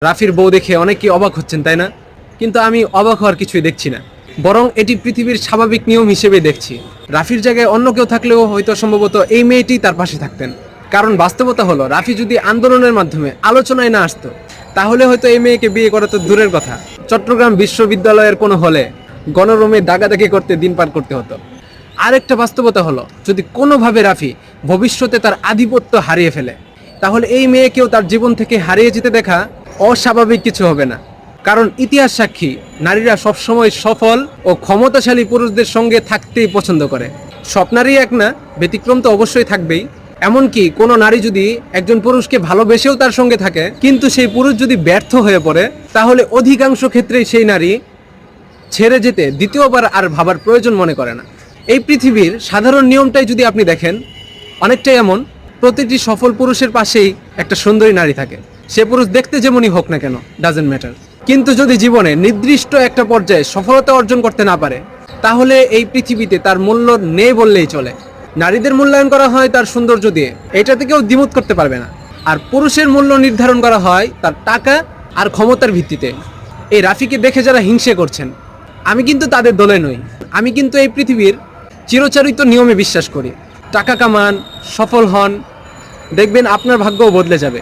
রাফির বউ দেখে অনেকেই অবাক হচ্ছেন, তাই না? কিন্তু আমি অবাক হওয়ার কিছুই দেখছি না, বরং এটি পৃথিবীর স্বাভাবিক নিয়ম হিসেবে দেখছি। রাফির জায়গায় অন্য কেউ থাকলেও হয়তো সম্ভবত এই মেয়েটি তার পাশে থাকতেন। কারণ বাস্তবতা হলো, রাফি যদি আন্দোলনের মাধ্যমে আলোচনায় না আসতো, তাহলে হয়তো এই মেয়েকে বিয়ে করা তো দূরের কথা, চট্টগ্রাম বিশ্ববিদ্যালয়ের কোনো হলে গণরুমে দাগাদাগি করতে দিন পার করতে হতো। আরেকটা বাস্তবতা হলো, যদি কোনোভাবে রাফি ভবিষ্যতে তার আধিপত্য হারিয়ে ফেলে, তাহলে এই মেয়েকেও তার জীবন থেকে হারিয়ে যেতে দেখা অস্বাভাবিক কিছু হবে না। কারণ ইতিহাস সাক্ষী, নারীরা সবসময় সফল ও ক্ষমতাশালী পুরুষদের সঙ্গে থাকতেই পছন্দ করে। সব নারী এক না, ব্যতিক্রম তো অবশ্যই থাকবেই। এমনকি কোনো নারী যদি একজন পুরুষকে ভালোবেসেও তার সঙ্গে থাকে, কিন্তু সেই পুরুষ যদি ব্যর্থ হয়ে পড়ে, তাহলে অধিকাংশ ক্ষেত্রেই সেই নারী ছেড়ে যেতে দ্বিতীয়বার আর ভাবার প্রয়োজন মনে করে না। এই পৃথিবীর সাধারণ নিয়মটাই যদি আপনি দেখেন, অনেকটাই এমন, প্রতিটি সফল পুরুষের পাশেই একটা সুন্দরী নারী থাকে। সে পুরুষ দেখতে যেমনই হোক না কেন, ডাজেন্ট ম্যাটার। কিন্তু যদি জীবনে নির্দিষ্ট একটা পর্যায়ে সফলতা অর্জন করতে না পারে, তাহলে এই পৃথিবীতে তার মূল্য নেই বললেই চলে। নারীদের মূল্যায়ন করা হয় তার সৌন্দর্য দিয়ে, এটাতে কেউ দ্বিমত করতে পারবে না। আর পুরুষের মূল্য নির্ধারণ করা হয় তার টাকা আর ক্ষমতার ভিত্তিতে। এই রাফিকে দেখে যারা হিংসে করছেন, আমি কিন্তু তাদের দলে নই। আমি কিন্তু এই পৃথিবীর চিরচারিত নিয়মে বিশ্বাস করি। টাকা কামান, সফল হন, দেখবেন আপনার ভাগ্যও বদলে যাবে।